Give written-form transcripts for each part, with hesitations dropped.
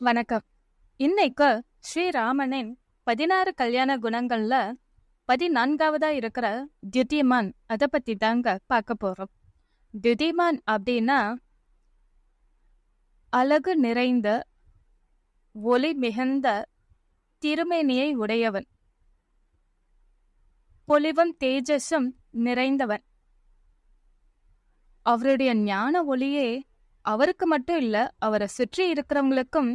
வணக்கம். இன்னைக்கு ஸ்ரீராமனின் 16 கல்யாண குணங்கள்ல 14வதா இருக்கிற தியுதிமான் அதை பத்தி தாங்க பார்க்க போறோம். தியுதிமான் அப்படின்னா அழகு நிறைந்த ஒளி மிகுந்த திருமேனியை உடையவன், பொலிவும் தேஜஸும் நிறைந்தவன். அவருடைய ஞான ஒளியே அவருக்கு மட்டும் இல்ல, அவரை சுற்றி இருக்கிறவங்களுக்கும்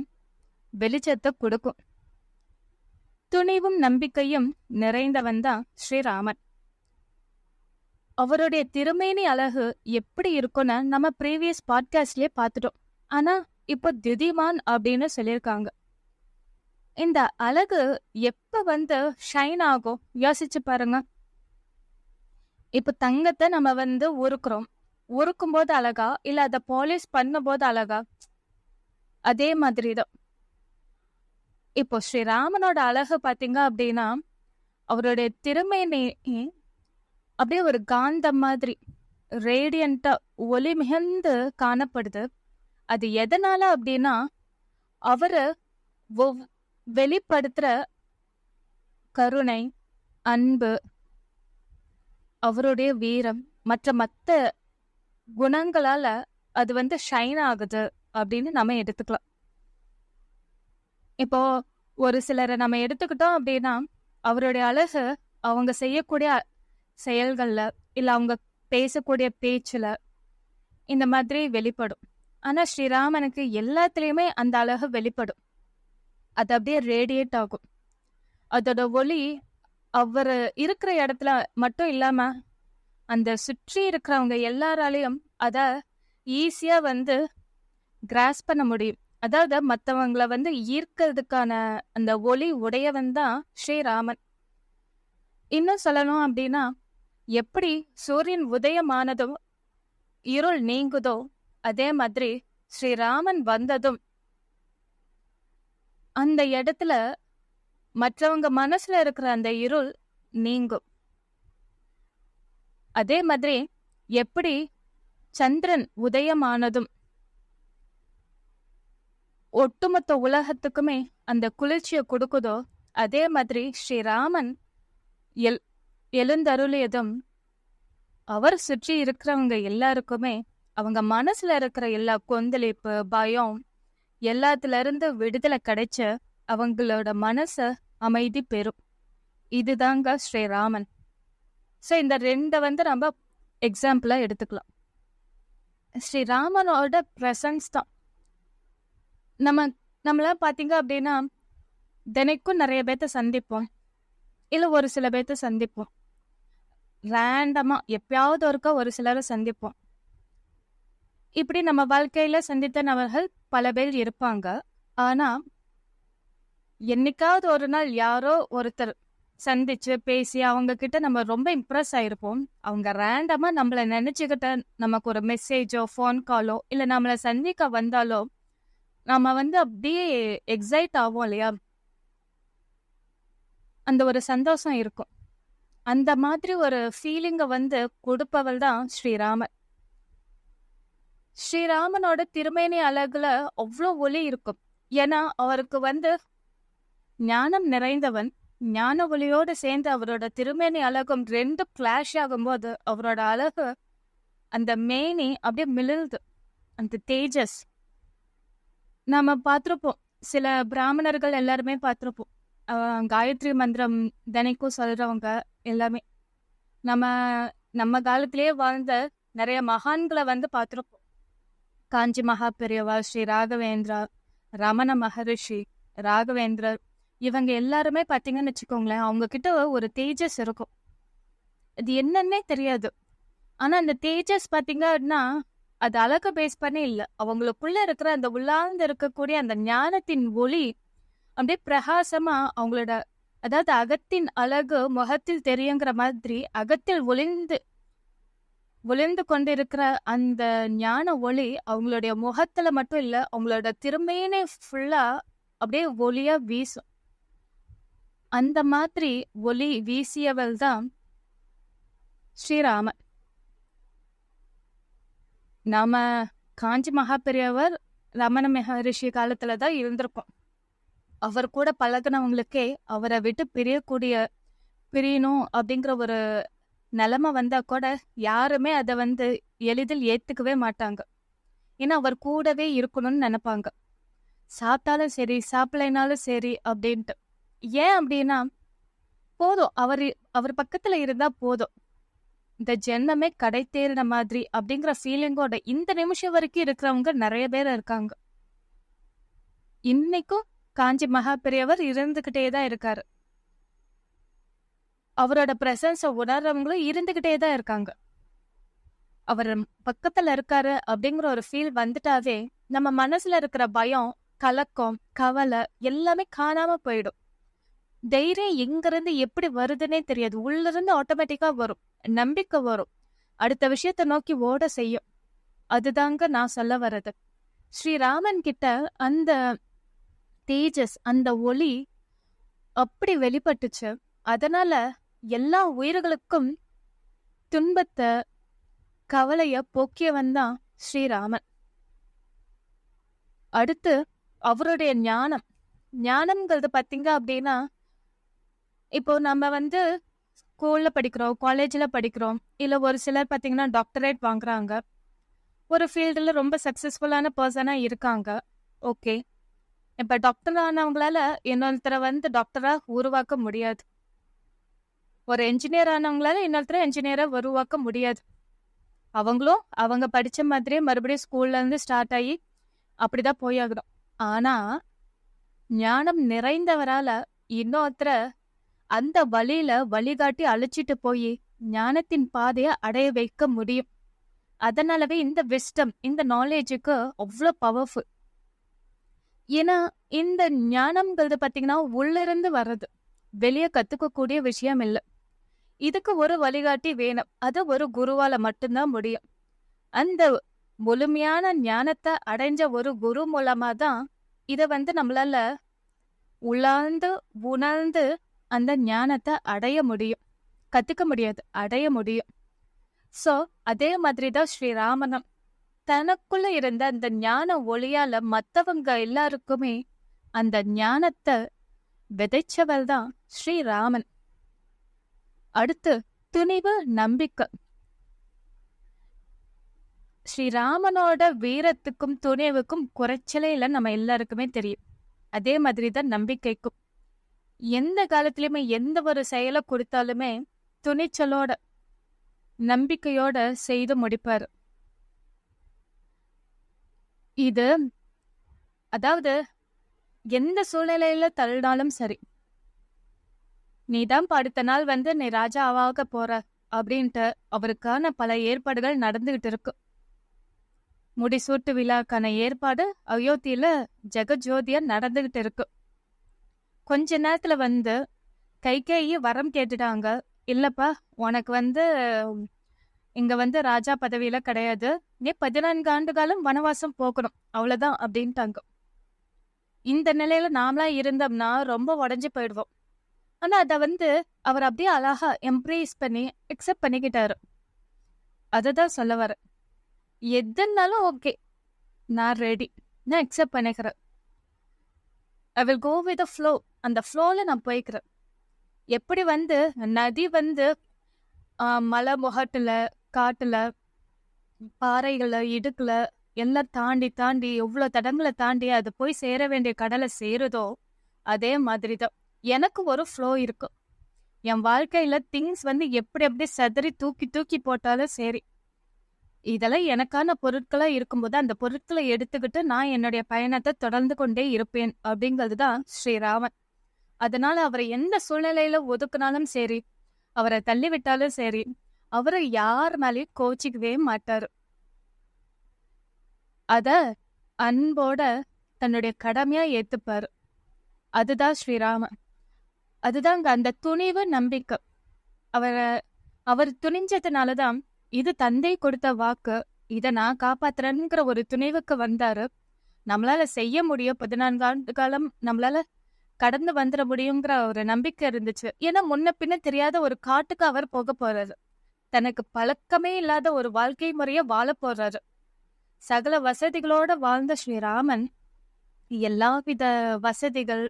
வெளிச்சத்தை கொடுக்கும். துணிவும் நம்பிக்கையும் நிறைந்தவன் தான் ஸ்ரீராமன். அவருடைய திருமேனி அழகு எப்படி இருக்கும்னு நம்ம ப்ரீவியஸ் பாட்காஸ்ட்லயே பார்த்துட்டோம். ஆனா இப்போ தியுதிமான் அப்படின்னு சொல்லியிருக்காங்க. இந்த அழகு எப்ப ஷைன் ஆகும் யோசிச்சு பாருங்க. இப்போ தங்கத்தை நம்ம உருக்கும் போது அழகா, இல்ல அதை பாலிஷ் பண்ணும் போது அழகா? அதே மாதிரிதான் இப்போ ஸ்ரீராமனோட அழகு பாத்தீங்க அப்படின்னா, அவருடைய திருமேனி அப்படியே ஒரு காந்தம் மாதிரி ரேடியண்டா ஒளி மிகுந்து காணப்படுது. அது எதனால அப்படின்னா, அவரு வெளிப்படுத்துற கருணை, அன்பு, அவருடைய வீரம் மற்ற குணங்களால அது ஷைன் ஆகுது அப்படின்னு நம்ம எடுத்துக்கலாம். இப்போ ஒரு சிலரை நம்ம எடுத்துக்கிட்டோம் அப்படின்னா, அவருடைய அழகு அவங்க செய்யக்கூடிய செயல்கள்ல, இல்ல அவங்க பேசக்கூடிய பேச்சுல இந்த மாதிரி வெளிப்படும். ஆனா ஸ்ரீராமனுக்கு எல்லாத்துலயுமே அந்த அழகு வெளிப்படும். அது அப்படியே ரேடியேட் ஆகும். அதோட ஒளி அவர் இருக்கிற இடத்துல மட்டும் இல்லாம அந்த சுற்றி இருக்கிறவங்க எல்லாராலையும் அத ஈஸியா கிராஸ் பண்ண முடியும். அதாவது மற்றவங்களை ஈர்க்கிறதுக்கான அந்த ஒளி உடையவன் தான் ஸ்ரீராமன். இன்னும் சொல்லணும் அப்படின்னா, எப்படி சூரியன் உதயமானதும் இருள் நீங்குதோ, அதே மாதிரி ஸ்ரீராமன் வந்ததும் அந்த இடத்துல மற்றவங்க மனசுல இருக்கிற அந்த இருள் நீங்கும். அதே மாதிரி எப்படி சந்திரன் உதயமானதும் ஒட்டுமொத்த உலகத்துக்குமே அந்த குளிர்ச்சியை கொடுக்குதோ, அதே மாதிரி ஸ்ரீராமன் எழுந்தருளியதும் அவர் சுற்றி இருக்கிறவங்க எல்லாருக்குமே அவங்க மனசுல இருக்கிற எல்லா கொந்தளிப்பு, பயம் எல்லாத்துல இருந்து விடுதலை கிடைச்ச அவங்களோட மனச அமைதி பெறும். இதுதாங்க ஸ்ரீராமன். ஸோ இந்த ரெண்டை நம்ம எக்ஸாம்பிளா எடுத்துக்கலாம். ஸ்ரீராமனோட பிரசன்ஸ் தான் நம்மளாம் பார்த்தீங்க அப்படின்னா, தினைக்கும் நிறைய பேர்த்த சந்திப்போம், இல்லை ஒரு சில பேர்த்த சந்திப்போம், ரேண்டமா எப்பயாவது ஒருக்கா ஒரு சிலரை சந்திப்போம். இப்படி நம்ம வாழ்க்கையில சந்தித்த நபர்கள் பல பேர் இருப்பாங்க. ஆனா என்னைக்காவது ஒரு நாள் யாரோ ஒருத்தர் சந்திச்சு பேசி அவங்க கிட்ட நம்ம ரொம்ப இம்ப்ரெஸ் ஆயிருப்போம். அவங்க ரேண்டமா நம்மள நினைச்சுக்கிட்ட நமக்கு ஒரு மெசேஜோ ஃபோன் காலோ இல்ல நம்மளை சந்திக்க வந்தாலோ நம்ம அப்படியே எக்ஸைட் ஆகும் இல்லையா? அந்த ஒரு சந்தோஷம் இருக்கும். அந்த மாதிரி ஒரு ஃபீலிங்கை கொடுப்பவள் தான் ஸ்ரீராமன். ஸ்ரீராமனோட திருமேனி அழகுல அவ்வளோ ஒளி இருக்கும். ஏன்னா அவருக்கு ஞானம் நிறைந்தவன். ஞான ஒளியோடு சேர்ந்து அவரோட திருமேனி அழகும் ரெண்டு கிளாஷ் ஆகும்போது அவரோட அழகு, அந்த மேனி அப்படியே மிளிருது. அந்த தேஜஸ் நாம பார்த்துருப்போம். சில பிராமணர்கள் எல்லாருமே பார்த்துருப்போம். காயத்ரி மந்திரம் தினைக்கும் சொல்றவங்க எல்லாமே நம்ம நம்ம காலத்திலேயே வாழ்ந்த நிறைய மகான்களை பார்த்துருப்போம். காஞ்சி மகா பெரியவா, ஸ்ரீ ராகவேந்திரா, ரமண மகரிஷி, ராகவேந்திரர், இவங்க எல்லாருமே பார்த்தீங்கன்னு வச்சுக்கோங்களேன், அவங்க கிட்ட ஒரு தேஜஸ் இருக்கும். அது என்னன்னே தெரியாது. ஆனா அந்த தேஜஸ் பார்த்தீங்கன்னா அது அழக பேஸ் பண்ணி இல்லை, அவங்களுக்குள்ள இருக்கிற அந்த உள்ளார்ந்து இருக்கக்கூடிய அந்த ஞானத்தின் ஒளி அப்படியே பிரகாசமா அவங்களோட, அதாவது அகத்தின் அழகு முகத்தில் தெரியுங்கிற மாதிரி அகத்தில் ஒளிந்து கொண்டிருக்கிற அந்த ஞான ஒளி அவங்களுடைய முகத்துல மட்டும் இல்ல, அவங்களோட திருமையினே ஃபுல்லா அப்படியே ஒளியா வீசும். அந்த மாதிரி ஒளி வீசியவள் தான் ஸ்ரீராமன். நாம காஞ்சி மகா பெரியவர், ரமண மகரிஷி காலத்துல தான் இருந்திருக்கும். அவர் கூட பழகுனவங்களுக்கே அவரை விட்டு பிரியணும் அப்படிங்கிற ஒரு நிலைமை வந்தா கூட யாருமே அதை வந்து எளிதில் ஏத்துக்கவே மாட்டாங்க. ஏன்னா அவர் கூடவே இருக்கணும்னு நினைப்பாங்க. சாப்பிட்டாலும் சரி சாப்பிடலைனாலும் சரி அப்படின்ட்டு. ஏன் அப்படின்னா போதும், அவர் பக்கத்துல இருந்தா போதும், இந்த ஜென்மமே கடை தேறின மாதிரி அப்படிங்கிற ஃபீலிங்கோட இந்த நிமிஷம் வரைக்கும் இருக்கிறவங்க நிறைய பேர் இருக்காங்க. இன்னைக்கும் காஞ்சி மகா பெரியவர் இருந்துகிட்டே தான் இருக்காரு. அவரோட பிரசன்ஸ உணர்றவங்களும் இருந்துகிட்டே தான் இருக்காங்க. அவர் பக்கத்துல இருக்காரு அப்படிங்கிற ஒரு ஃபீல் வந்துட்டாவே நம்ம மனசுல இருக்கிற பயம், கலக்கம், கவலை எல்லாமே காணாம போயிடும். தைரியம் எங்கிருந்து எப்படி வருதுன்னே தெரியாது. உள்ள இருந்து ஆட்டோமேட்டிக்கா வரும், நம்பிக்கை வரும், அடுத்த விஷயத்த நோக்கி ஓட செய்யும். அதுதாங்க நான் சொல்ல வர்றது. ஸ்ரீராமன் கிட்ட அந்த தேஜஸ், அந்த ஒளி அப்படி வெளிப்பட்டுச்சு. அதனால எல்லா உயிர்களுக்கும் துன்பத்தை, கவலைய போக்கியவன் தான் ஸ்ரீராமன். அடுத்து அவருடைய ஞானம்ங்கிறது பாத்தீங்க அப்படின்னா, இப்போ நம்ம வந்து ஸ்கூல்ல படிக்கிறோம், காலேஜ்ல படிக்கிறோம், இல்ல ஒரு சிலர் பாத்தீங்கன்னா டாக்டரேட் வாங்குறாங்க, ஒரு ஃபீல்டுல ரொம்ப சக்சஸ்ஃபுல்லான பர்சனா இருக்காங்க. ஓகே, இப்ப டாக்டர் ஆனவங்களால இன்னொருத்தரை வந்து டாக்டரா உருவாக்க முடியாது. ஒரு என்ஜினியர் ஆனவங்களால இன்னொருத்தரை என்ஜினியரா உருவாக்க முடியாது. அவங்களும் அவங்க படிச்ச மாதிரியே மறுபடியும் ஸ்கூல்ல இருந்து ஸ்டார்ட் ஆகி அப்படிதான் போயாகணும். ஆனா ஞானம் நிறைந்தவரால இன்னொருத்தர அந்த வழியில வழிகாட்டி அழைச்சிட்டு போய் ஞானத்தின் பாதைய அடைய வைக்க முடியும். அதனாலவே இந்த விஸ்டம், இந்த நாலேஜுக்கு அவ்வளோ பவர்ஃபுல். ஏன்னா இந்த ஞானம்ங்கிறது பாத்தீங்கன்னா உள்ள இருந்து வர்றது, வெளியே கத்துக்கக்கூடிய விஷயம் இல்லை. இதுக்கு ஒரு வழிகாட்டி வேணும். அது ஒரு குருவால மட்டும்தான் முடியும். அந்த முழுமையான ஞானத்தை அடைஞ்ச ஒரு குரு மூலமா தான் இதை வந்து நம்மளால உணர்ந்து உணர்ந்து அந்த ஞானத்தை அடைய முடியும். கத்துக்க முடியாது, அடைய முடியும். சோ அதே மாதிரிதான் ஸ்ரீராமனும் தனக்குள்ள இருந்த அந்த ஞான ஒளியால மத்தவங்க எல்லாருக்குமே அந்த ஞானத்தை விதைச்சவள் தான் ஸ்ரீராமன். அடுத்து துணிவு, நம்பிக்கை. ஸ்ரீராமனோட வீரத்துக்கும் துணிவுக்கும் குறைச்சலே இல்லை, நம்ம எல்லாருக்குமே தெரியும். அதே மாதிரிதான் நம்பிக்கைக்கும். எந்த காலத்திலயுமே எந்த ஒரு செயலை கொடுத்தாலுமே துணிச்சலோட, நம்பிக்கையோட செய்து முடிப்பாரு. இது அதாவது எந்த சூழ்நிலையில தள்ளினாலும் சரி, நீதான் அடுத்த நாள் வந்து நீ ராஜா ஆக போற அப்படின்ட்டு அவருக்கான பல ஏற்பாடுகள் நடந்துகிட்டு இருக்கு. முடிசூட்டு விழாக்கான ஏற்பாடு அயோத்தியில ஜெகஜோதியா நடந்துகிட்டு இருக்கு. கொஞ்ச நேரத்துல வந்து கைகேயி வரம் கேட்டுட்டாங்க. இல்லப்பா, உனக்கு வந்து இங்க வந்து ராஜா பதவியில கிடையாது, நீ 14 ஆண்டு காலம் வனவாசம் போகணும், அவ்வளவுதான் அப்படின்ட்டாங்க. இந்த நிலையில நாமளா இருந்தோம்னா ரொம்ப உடஞ்சு போயிடுவோம். ஆனா அத வந்து அவர் அப்படியே அழகா எம்ப்ரேஸ் பண்ணி அக்செப்ட் பண்ணிக்கிட்டாரு. அததான் சொல்ல வர. எதுனாலும் ஓகே, நான் ரெடி, நான் அக்செப்ட் பண்ணிக்கிறேன். I will go with the flow. அந்த ஃப்ளோல நான் போய்க்கிறேன். எப்படி வந்து நதி வந்து மலை முகட்டுல, காட்டுல, பாறைகளை, இடுக்குல எல்லாம் தாண்டி தாண்டி எவ்வளவு தடங்களை தாண்டி அது போய் சேர வேண்டிய கடலை சேருதோ, அதே மாதிரிதான் எனக்கு ஒரு ஃப்ளோ இருக்கு. என் வாழ்க்கையில திங்ஸ் வந்து எப்படி எப்படி செதறி தூக்கி தூக்கி போட்டாலும் சரி, இதெல்லாம் எனக்கான பொருட்களா இருக்கும்போது அந்த பொருட்களை எடுத்துக்கிட்டு நான் என்னுடைய பயணத்தை தொடர்ந்து கொண்டே இருப்பேன் அப்படிங்கிறதுதான் ஸ்ரீராமன். அதனால அவரை எந்த சூழ்நிலையில ஒதுக்குனாலும் சரி, அவரை தள்ளி விட்டாலும் சரி, அவரை யார் மேலேயும் கோச்சிக்கவே மாட்டாரு. அத அன்போட தன்னுடைய கடமையா ஏத்துப்பாரு. அதுதான் ஸ்ரீராமன். அதுதாங்க அந்த துணிவு, நம்பிக்கை. அவர் துணிஞ்சதுனாலதான் இது தந்தை கொடுத்த வாக்கு, இதை நான் காப்பாத்துறேங்கிற ஒரு துணிவுக்கு வந்தாரு. நம்மளால செய்ய முடியும், 14 ஆண்டு காலம் நம்மளால கடந்து வந்துட முடியுங்கிற ஒரு நம்பிக்கை இருந்துச்சு. ஏன்னா முன்ன பின்ன தெரியாத ஒரு காட்டுக்கு அவர் போக போறாரு. தனக்கு பழக்கமே இல்லாத ஒரு வாழ்க்கை முறைய வாழ போறாரு. சகல வசதிகளோட வாழ்ந்த ஸ்ரீராமன் எல்லாவித வசதிகள்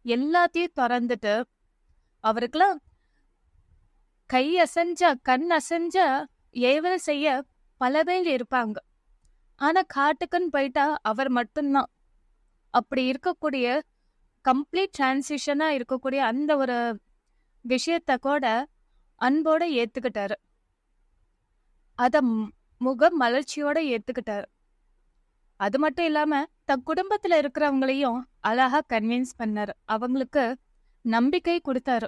எல்லாத்தையும் திறந்துட்டு, அவருக்கெல்லாம் கை அசைஞ்ச கண் அசைஞ்ச ஏவல் செய்ய பல பேர் இருப்பாங்க. ஆனா காட்டுக்குன்னு போயிட்டா அவர் மட்டும்தான். அப்படி இருக்கக்கூடிய கம்ப்ளீட் டிரான்சிஷனா இருக்கக்கூடிய அந்த ஒரு விஷயத்த கூட அன்போட ஏத்துக்கிட்டாரு. அத முக மலர்ச்சியோட ஏத்துக்கிட்டாரு. அது மட்டும் இல்லாம தன் குடும்பத்துல இருக்கிறவங்களையும் அழகா கன்வின்ஸ் பண்ணாரு. அவங்களுக்கு நம்பிக்கை கொடுத்தாரு.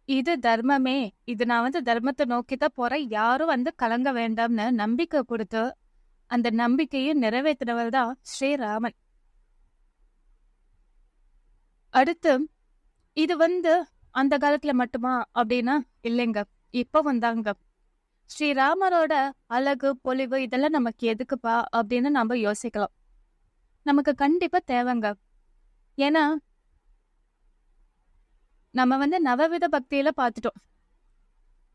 இது தர்மமே, இது நான் தர்மத்தை நோக்கிதான் போறேன், யாரும் கலங்க வேண்டாம்னு நம்பிக்கை கொடுத்து அந்த நம்பிக்கையை நிறைவேற்றினவர் தான் ஸ்ரீராமன். அடுத்து இது அந்த காலத்துல மட்டுமா அப்படின்னா இல்லைங்க, இப்ப வந்தாங்க. ஸ்ரீராமரோட அழகு பொலிவு இதெல்லாம் நமக்கு எதுக்குப்பா அப்படின்னு நம்ம யோசிக்கலாம். நமக்கு கண்டிப்பா தேவைங்க. ஏன்னா நம்ம நவவித பக்தியில பார்த்துட்டோம்.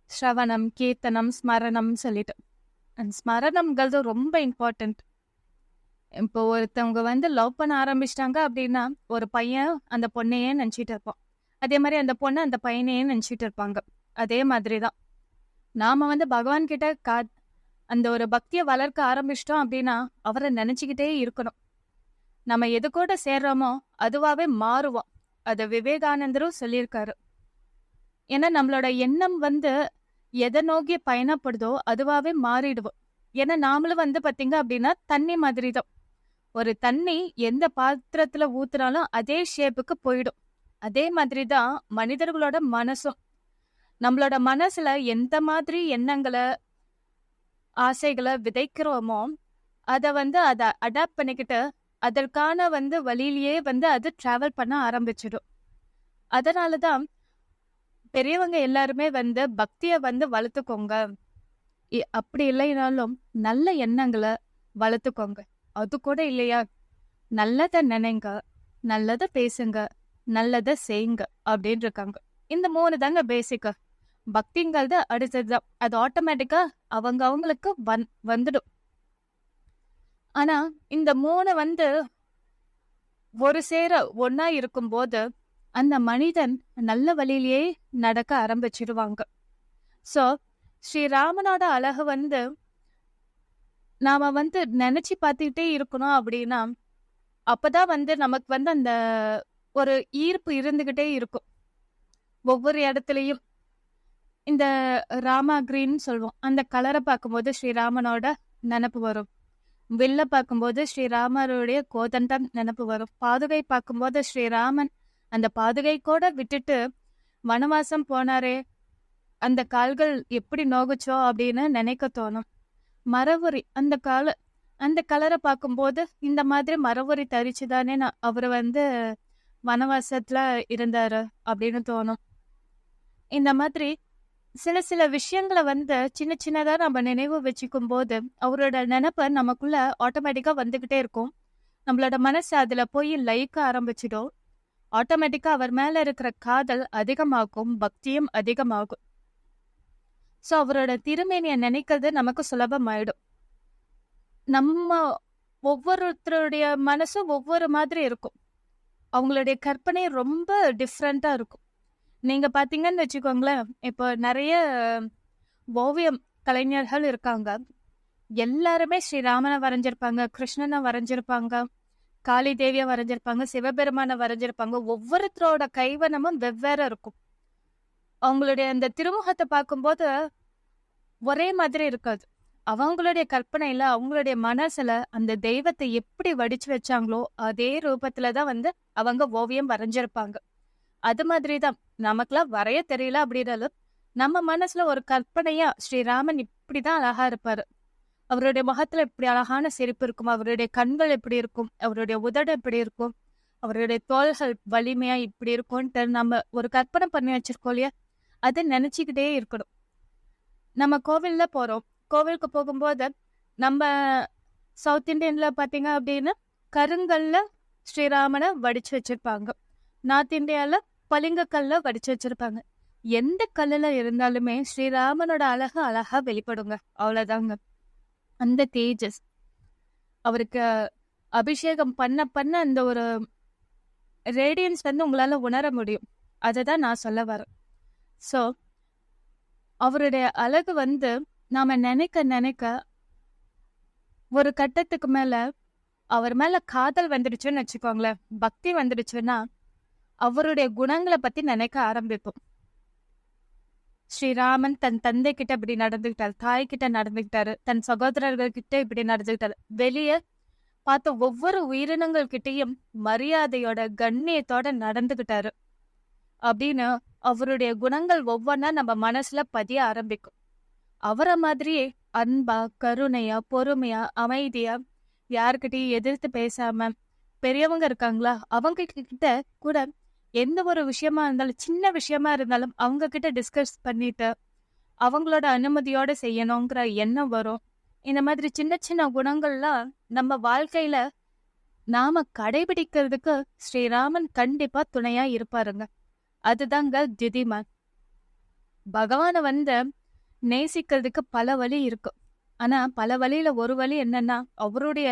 ஸ்ரவணம், கீர்த்தனம், ஸ்மரணம் சொல்லிட்டு. அந்த ஸ்மரணம்ங்கிறது ரொம்ப இம்பார்ட்டன்ட். இப்போ ஒருத்தவங்க லவ் பண்ண ஆரம்பிச்சிட்டாங்க அப்படின்னா ஒரு பையன் அந்த பொண்ணையே நினைச்சிட்டு இருப்பான். அதே மாதிரி அந்த பொண்ணு அந்த பையனையே நினைச்சிட்டு இருப்பாங்க. அதே மாதிரிதான் நாம பகவான் கிட்ட அந்த ஒரு பக்தியை வளர்க்க ஆரம்பிச்சிட்டோம் அப்படின்னா அவரை நினைச்சுக்கிட்டே இருக்கணும். நம்ம எது கூட சேர்றோமோ அதுவாவே மாறுவோம். அத விவேகானந்தரும் சொல்லியிருக்காரு. ஏன்னா நம்மளோட எண்ணம் எதை நோக்கி பயணப்படுதோ அதுவாவே மாறிடுவோம். ஏன்னா நாமளும் பாத்தீங்க அப்படின்னா தண்ணி மாதிரி தான். ஒரு தண்ணி எந்த பாத்திரத்துல ஊத்துனாலும் அதே ஷேப்புக்கு போயிடும். அதே மாதிரிதான் மனிதர்களோட மனசும். நம்மளோட மனசுல எந்த மாதிரி எண்ணங்களை ஆசைகளை விதைக்கிறோமோ அதை அதை அடாப்ட் பண்ணிக்கிட்டு அதற்கான வழியிலேயே அது டிராவல் பண்ண ஆரம்பிச்சிடும். அதனாலதான் பெரியவங்க எல்லாருமே பக்திய வளர்த்துக்கோங்க, அப்படி இல்லைனாலும் நல்ல எண்ணங்களை வளர்த்துக்கோங்க. அது கூட இல்லையா, நல்லத நினைங்க, நல்லத பேசுங்க, நல்லத செய்யுங்க அப்படின்னு இருக்காங்க. இந்த 3 தாங்க பேசிக்கா. பக்திங்கிறது அடுத்ததுதான். அது ஆட்டோமேட்டிக்கா அவங்களுக்கு வந்துடும். ஆனா இந்த 3 ஒரு சேர ஒன்னா இருக்கும்போது அந்த மனிதன் நல்ல வழியிலேயே நடக்க ஆரம்பிச்சிடுவாங்க. சோ ஸ்ரீராமனோட அழகு நாம நினைச்சு பார்த்துக்கிட்டே இருக்கணும். அப்படின்னா அப்பதான் நமக்கு அந்த ஒரு ஈர்ப்பு இருந்துகிட்டே இருக்கும். ஒவ்வொரு இடத்துலயும் இந்த ராமா கிரீன் சொல்லுவோம், அந்த கலரை பார்க்கும்போது ஸ்ரீராமனோட நினப்பு வரும். வில்ல பார்க்கும்போது ஸ்ரீராமருடைய கோதண்டம் நினப்பு வரும். பாதுகை பார்க்கும்போது ஸ்ரீராமன் அந்த பாதுகை கூட விட்டுட்டு வனவாசம் போனாரே, அந்த கால்கள் எப்படி நோகுச்சோ அப்படின்னு நினைக்க தோணும். மரவுரி அந்த கலரை பார்க்கும்போது இந்த மாதிரி மரவுரி தரிச்சுதானே அவரு வனவாசத்துல இருந்தாரு அப்படின்னு தோணும். இந்த மாதிரி சில விஷயங்களை சின்ன சின்னதா நம்ம நினைவு வச்சுக்கும் போது அவரோட நினைப்ப நமக்குள்ள ஆட்டோமேட்டிக்கா வந்துகிட்டே இருக்கும். நம்மளோட மனசு அதுல போய் லயிக்க ஆரம்பிச்சிடும். ஆட்டோமேட்டிக்கா அவர் மேல இருக்கிற காதல் அதிகமாகும், பக்தியும் அதிகமாகும். சோ அவரோட திருமேனிய நினைக்கிறது நமக்கு சுலபமாயிடும். நம்ம ஒவ்வொருத்தருடைய மனசும் ஒவ்வொரு மாதிரி இருக்கும். அவங்களுடைய கற்பனை ரொம்ப டிஃப்ரெண்டா இருக்கும். நீங்க பாத்தீங்கன்னு வச்சுக்கோங்களேன், இப்போ நிறைய ஓவியம் கலைஞர்கள் இருக்காங்க. எல்லாருமே ஸ்ரீராமனை வரைஞ்சிருப்பாங்க, கிருஷ்ணனை வரைஞ்சிருப்பாங்க, காளி தேவியை வரைஞ்சிருப்பாங்க, சிவபெருமானை வரைஞ்சிருப்பாங்க. ஒவ்வொருத்தரோட கைவண்ணமும் வெவ்வேறு இருக்கும். அவங்களுடைய அந்த திருமுகத்தை பார்க்கும்போது ஒரே மாதிரி இருக்காது. அவங்களுடைய கற்பனையில அவங்களுடைய மனசுல அந்த தெய்வத்தை எப்படி வடிச்சு வச்சாங்களோ அதே ரூபத்துலதான் அவங்க ஓவியம் வரைஞ்சிருப்பாங்க. அது மாதிரிதான் நமக்குலாம் வரைய தெரியல அப்படின்னாலும் நம்ம மனசுல ஒரு கற்பனையா ஸ்ரீராமன் இப்படிதான் அழகா இருப்பாரு, அவருடைய முகத்துல இப்படி அழகான சிரிப்பு இருக்கும், அவருடைய கண்கள் எப்படி இருக்கும், அவருடைய உதடு எப்படி இருக்கும், அவருடைய தோள்கள் வலிமையா இப்படி இருக்கும்ட்டு நம்ம ஒரு கற்பனை பண்ணி வச்சிருக்கோம் இல்லையா, அதை நினைச்சுக்கிட்டே இருக்கணும். நம்ம கோவில்ல போறோம், கோவிலுக்கு போகும்போது நம்ம சவுத் இந்தியன்ல பாத்தீங்க அப்படின்னா கருங்கல்ல ஸ்ரீராமனை வடிச்சு வச்சிருப்பாங்க. நார்த் இந்தியால பளிங்கு கல்ல வடிச்சு வச்சிருப்பாங்க. எந்த கல்லுல இருந்தாலுமே ஸ்ரீராமனோட அழகா வெளிப்படுங்க, அவ்வளவுதாங்க. அந்த தேஜஸ் அவருக்கு அபிஷேகம் பண்ண பண்ண அந்த ஒரு ரேடியன்ஸ் வந்து உங்களால உணர முடியும். அதை தான் நான் சொல்ல வரேன். ஸோ அவருடைய அழகு வந்து நாம நினைக்க நினைக்க ஒரு கட்டத்துக்கு மேல அவர் மேல காதல் வந்துடுச்சுன்னு வச்சுக்கோங்களேன், பக்தி வந்துடுச்சுன்னா அவருடைய குணங்களை பத்தி நினைக்க ஆரம்பிப்போம். ஸ்ரீராமன் தன் தந்தை கிட்ட இப்படி நடந்துக்கிட்டாரு, தாய் கிட்ட நடந்துக்கிட்டாரு, தன் சகோதரர்கள் கிட்ட இப்படி நடந்துக்கிட்டாரு. வெளியே பார்த்த ஒவ்வொரு உயிரினங்கள் கிட்டையும் மரியாதையோட கண்ணியத்தோட நடந்துக்கிட்டாரு அப்படின்னு அவருடைய குணங்கள் ஒவ்வொன்றா நம்ம மனசுல பதிய ஆரம்பிக்கும். அவரை மாதிரியே அன்பா, கருணையா, பொறுமையா, அமைதியா, யாருக்கிட்டையும் எதிர்த்து பேசாம, பெரியவங்க இருக்காங்களா அவங்க கிட்ட கூட எந்த ஒரு விஷயமா இருந்தாலும், சின்ன விஷயமா இருந்தாலும் அவங்க கிட்ட டிஸ்கஸ் பண்ணிட்டு அவங்களோட அனுமதியோட செய்யணுங்கிற எண்ணம் வரும். இந்த மாதிரி சின்ன சின்ன குணங்கள்லாம் நம்ம வாழ்க்கையில நாம கடைபிடிக்கிறதுக்கு ஸ்ரீராமன் கண்டிப்பா துணையா இருப்பாருங்க. அதுதாங்க திதிமான். பகவானை வந்து நேசிக்கிறதுக்கு பல வழி இருக்கு. ஆனா பல வழியில ஒரு வழி என்னன்னா அவருடைய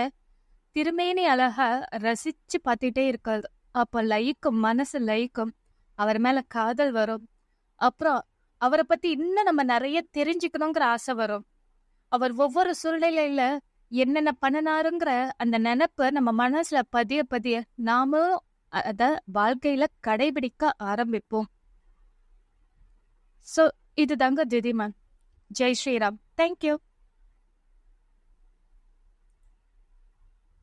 திருமேனி அழக ரசிச்சு பார்த்துட்டே இருக்கிறது. அப்ப லயிக்கும், மனசு லயிக்கும், அவர் மேல காதல் வரும். அப்புறம் அவரை பத்தி இன்னும் நம்ம நிறைய தெரிஞ்சுக்கணுங்கிற ஆசை வரும். அவர் ஒவ்வொரு சூழ்நிலையில என்னென்ன பண்ணினாருங்கிற அந்த நினைப்பு நம்ம மனசுல பதிய பதிய நாமும் அத வாழ்க்கையில கடைபிடிக்க ஆரம்பிப்போம். சோ இதுதாங்க திதிமான். ஜெய் ஸ்ரீராம். தேங்க்யூ.